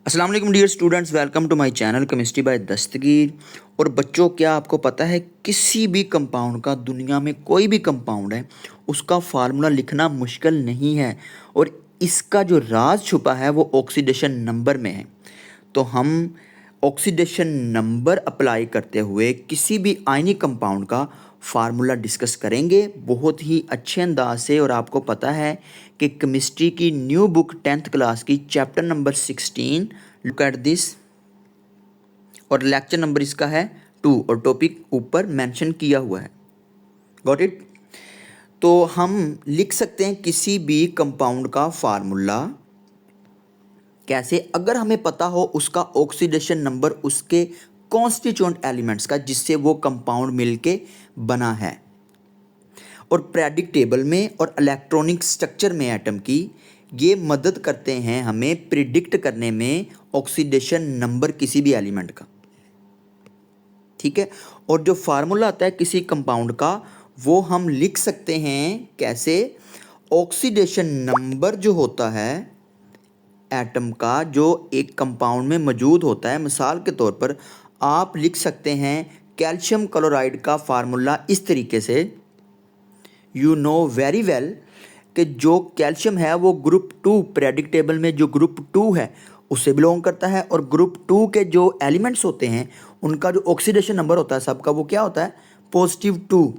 अस्सलाम वालेकुम dear students, welcome to my channel chemistry by Dastagir. और बच्चों, क्या आपको पता है किसी भी कंपाउंड का, दुनिया में कोई भी कंपाउंड है, उसका फार्मूला लिखना मुश्किल नहीं है। और इसका जो राज छुपा है वो ऑक्सीडेशन नंबर में है। तो हम ऑक्सीडेशन नंबर अप्लाई करते हुए किसी भी आयनिक कंपाउंड का फार्मूला डिस्कस करेंगे बहुत ही अच्छे अंदाज से। और आपको पता है कि केमिस्ट्री की न्यू बुक 10th क्लास की chapter number 16, look at this, और लेक्चर नंबर इसका है 2 और टॉपिक ऊपर मेंशन किया हुआ है। Got it? तो हम लिख सकते हैं किसी भी कंपाउंड का फार्मूला कैसे, अगर हमें पता हो उसका ऑक्सीडेशन नंबर उसके कॉन्स्टिट्यूएंट एलिमेंट्स का जिससे वो कंपाउंड मिलके बना है। और प्रेडिक्ट टेबल में और इलेक्ट्रॉनिक स्ट्रक्चर में एटम की ये मदद करते हैं हमें प्रिडिक्ट करने में ऑक्सीडेशन नंबर किसी भी एलिमेंट का। ठीक है। और जो फार्मूला आता है किसी कंपाउंड का वो हम लिख सकते हैं कैसे, ऑक्सीडेशन नंबर जो होता है एटम का जो एक कंपाउंड में मौजूद होता है। मिसाल के तौर पर आप लिख सकते हैं कैल्शियम क्लोराइड का फार्मूला इस तरीके से, यू नो वेरी वेल कि जो कैल्शियम है वो ग्रुप 2 प्रेडिक्ट टेबल में जो ग्रुप 2 है उससे बिलोंग करता है। और ग्रुप 2 के जो एलिमेंट्स होते हैं उनका जो ऑक्सीडेशन नंबर होता है सबका वो क्या होता है, +2।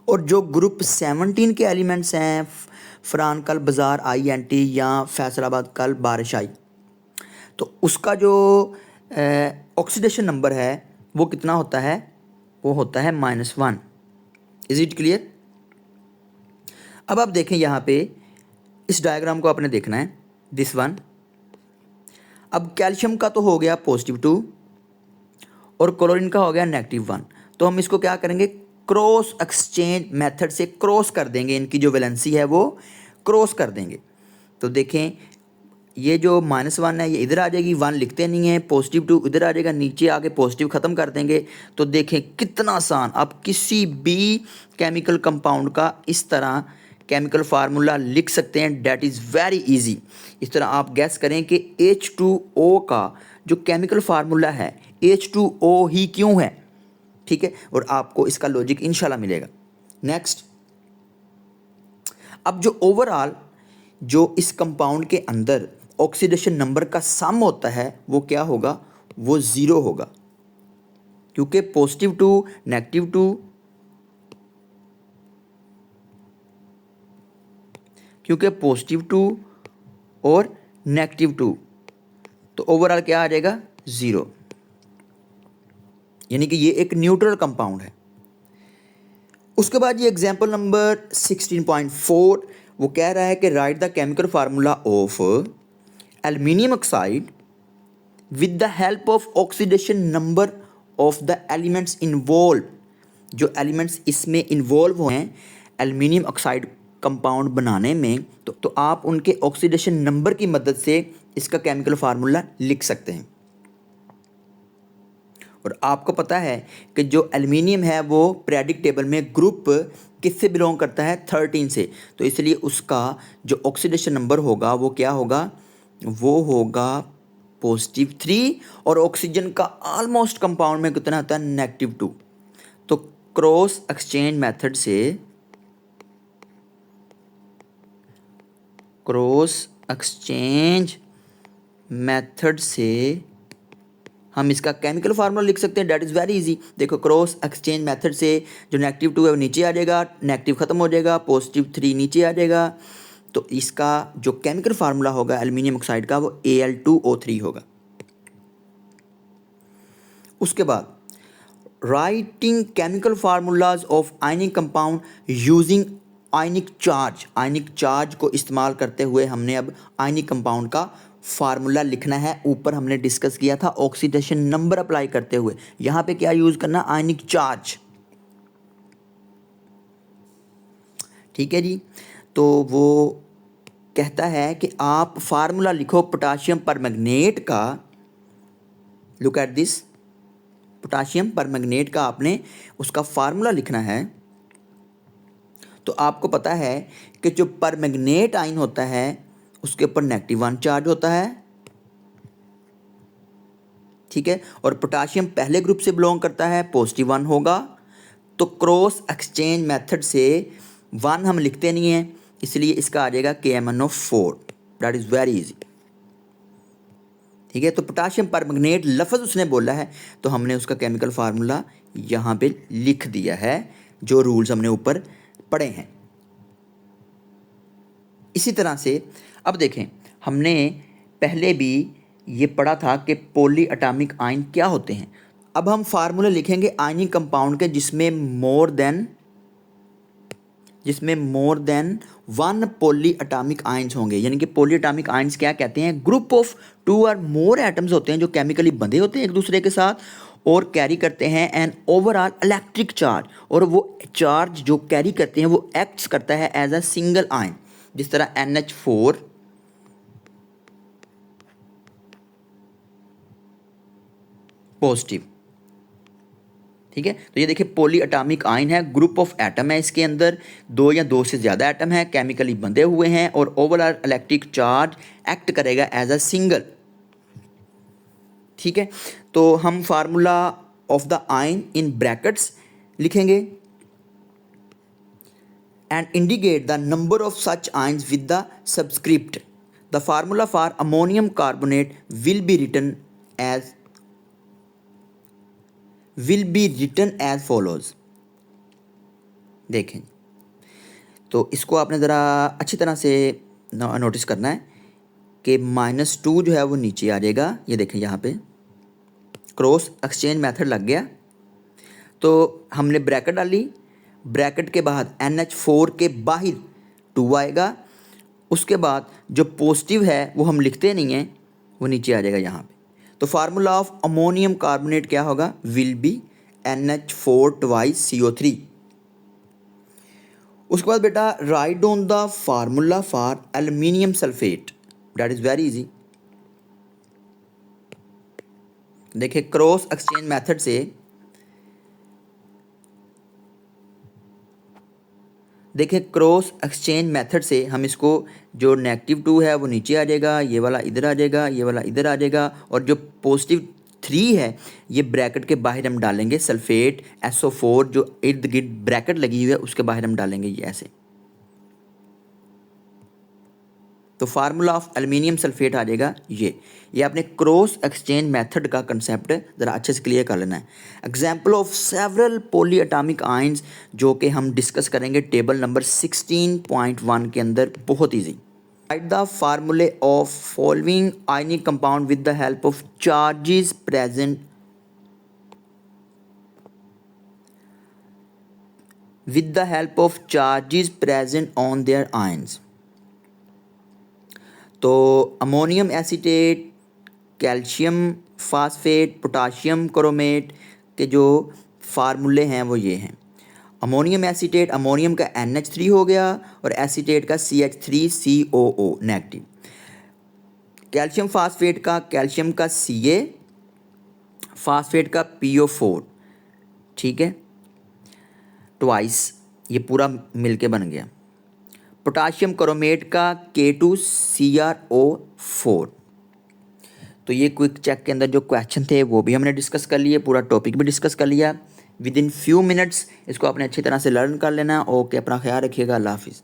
और जो ग्रुप 17 के एलिमेंट्स हैं, फरहान कल बाजार INT या फैसलाबाद कल बारिश आई, तो उसका जो ऑक्सीडेशन नंबर है वो कितना होता है, वो होता है -1। Is it clear? अब आप देखें यहाँ पे इस डायग्राम को आपने देखना है, दिस वन। अब कैल्शियम का तो हो गया +2 और क्लोरीन का हो गया -1। तो हम इसको क्या करेंगे, क्रॉस एक्सचेंज मेथड से क्रॉस कर देंगे, इनकी जो वैलेंसी है वो क्रॉस कर देंगे। तो देखें ये जो -1 है ये इधर आ जाएगी, 1 लिखते नहीं है, +2 इधर आ जाएगा, नीचे आके पॉजिटिव ख़त्म कर देंगे। तो देखें कितना आसान, आप किसी भी केमिकल कंपाउंड का इस तरह केमिकल फार्मूला लिख सकते हैं, डैट इज़ वेरी इजी। इस तरह आप गैस करें कि H2O का जो केमिकल फार्मूला है H2O ही क्यों है। ठीक है, और आपको इसका लॉजिक इंशाल्लाह मिलेगा। नेक्स्ट, अब जो ओवरऑल जो इस कंपाउंड के अंदर ऑक्सीडेशन नंबर का सम होता है वो क्या होगा, वो 0 होगा, क्योंकि +2 -2, क्योंकि +2 और -2, तो ओवरऑल क्या आ जाएगा, 0। यानी कि ये एक न्यूट्रल कंपाउंड है। उसके बाद ये एग्जांपल नंबर 16.4 वो कह रहा है कि right the chemical formula of aluminium oxide with the help of oxidation number of the elements involve. जो एलिमेंट्स इसमें इन्वॉल्व हुए हैं एल्युमिनियम ऑक्साइड कंपाउंड बनाने में, तो आप उनके ऑक्सीडेशन नंबर की मदद से इसका केमिकल फार्मूला लिख सकते हैं। और आपको पता है कि जो एल्युमिनियम है वो पीरियोडिक टेबल में ग्रुप किससे बिलोंग करता है, 13 से। तो इसलिए उसका जो ऑक्सीडेशन नंबर होगा वो क्या होगा, वो होगा +3। और ऑक्सीजन का ऑलमोस्ट कंपाउंड में कितना होता है, -2। तो क्रॉस एक्सचेंज मेथड से, क्रॉस एक्सचेंज मेथड से हम इसका केमिकल फार्मूला लिख सकते हैं, डैट इज़ वेरी इजी। देखो क्रॉस एक्सचेंज मेथड से जो -2 है वो नीचे आ जाएगा, नेगेटिव ख़त्म हो जाएगा, +3 नीचे आ जाएगा। तो इसका जो केमिकल फार्मूला होगा एल्युमिनियम ऑक्साइड का वो Al2O3 होगा। उसके बाद writing chemical formulas of ionic compound using ionic charge. Ionic charge को इस्तेमाल करते हुए हमने अब आयनिक कंपाउंड का फार्मूला लिखना है। ऊपर हमने डिस्कस किया था ऑक्सीडेशन नंबर अप्लाई करते हुए, यहाँ पे क्या यूज़ करना, आयनिक चार्ज। ठीक है जी। तो वो कहता है कि आप फार्मूला लिखो पोटाशियम परमैंगनेट का, look at this, potassium permanganate का आपने उसका फार्मूला लिखना है। तो आपको पता है कि जो परमैंगनेट आयन होता है उसके ऊपर -1 चार्ज होता है, ठीक है। और पोटाशियम पहले ग्रुप से बिलोंग करता है, +1 होगा। तो क्रॉस एक्सचेंज मेथड से 1 हम लिखते नहीं हैं, इसलिए इसका आ जाएगा KMnO4। That is very easy, ठीक है। तो पोटाशियम परमैंगनेट लफ्ज़ उसने बोला है, तो हमने उसका केमिकल फार्मूला यहाँ पे लिख दिया है, जो रूल्स हमने ऊपर पढ़े हैं। इसी तरह से अब देखें, हमने पहले भी ये पढ़ा था कि पॉली एटॉमिक आयन क्या होते हैं। अब हम फार्मूले लिखेंगे आयनिक कंपाउंड के जिसमें more than 1 poly atomic ions होंगे। यानी कि पॉली एटॉमिक आयन्स क्या कहते हैं? ग्रुप ऑफ 2 और मोर एटम्स होते हैं जो केमिकली बंधे होते हैं एक दूसरे के साथ और कैरी करते हैं एन ओवरऑल इलेक्ट्रिक चार्ज, और वो चार्ज जो कैरी करते हैं वो एक्ट्स करता है एज अ सिंगल आयन। जिस तरह NH4 पॉजिटिव, ठीक है। तो ये देखिए पॉली एटॉमिक आयन है, ग्रुप ऑफ एटम है, इसके अंदर 2 या 2 से ज़्यादा एटम है, केमिकली बंधे हुए हैं और ओवरऑल इलेक्ट्रिक चार्ज एक्ट करेगा एज अ सिंगल, ठीक है। तो हम formula of the ion in brackets लिखेंगे and indicate the number of such ions with the subscript. The formula for ammonium carbonate will be written as follows. देखें, तो इसको आपने ज़रा अच्छी तरह से नोटिस करना है कि -2 जो है वो नीचे आ जाएगा। ये देखें यहाँ पे क्रॉस एक्सचेंज मेथड लग गया, तो हमने ब्रैकेट डाली, ब्रैकेट के बाद NH4 के बाहर 2 आएगा, उसके बाद जो पॉजिटिव है वो हम लिखते नहीं हैं, वो नीचे आ जाएगा यहाँ पे। तो फार्मूला ऑफ अमोनियम कार्बोनेट क्या होगा? Will be NH4 twice CO3। उसके बाद बेटा write down the formula for aluminium sulphate. That is very easy. देखिए क्रॉस एक्सचेंज मेथड से हम इसको जो -2 है वो नीचे आ जाएगा, ये वाला इधर आ जाएगा, ये वाला इधर आ जाएगा, और जो +3 है ये ब्रैकेट के बाहर हम डालेंगे सल्फेट SO4 जो इर्द गिर्द ब्रैकेट लगी हुई है उसके बाहर हम डालेंगे ये ऐसे। तो फार्मूला ऑफ एल्यूमिनियम सल्फेट आ जाएगा ये आपने क्रॉस एक्सचेंज मेथड का कंसेप्ट ज़रा अच्छे से क्लियर कर लेना है। Example of several poly atomic ions जो कि हम डिस्कस करेंगे टेबल नंबर 16.1 के अंदर, बहुत ईजी। राइट द फार्मूले of following ionic compound with the help of charges present on their ions. तो ammonium acetate, calcium phosphate, potassium chromate के जो फार्मूले हैं वो ये हैं। अमोनियम एसीटेट, अमोनियम का NH3 हो गया और एसीटेट का CH3COO नेगेटिव। कैल्शियम फास्फेट का कैल्शियम का Ca, फास्फेट का PO4, ठीक है, ट्वाइस, ये पूरा मिलके बन गया। पोटाशियम क्रोमेट का K2CrO4। तो ये क्विक चेक के अंदर जो क्वेश्चन थे वो भी हमने डिस्कस कर लिए, पूरा टॉपिक भी डिस्कस कर लिया। विद इन फ्यू मिनट्स इसको आपने अच्छी तरह से लर्न कर लेना। ओके, अपना ख्याल रखिएगा। अल्लाह हाफिज़।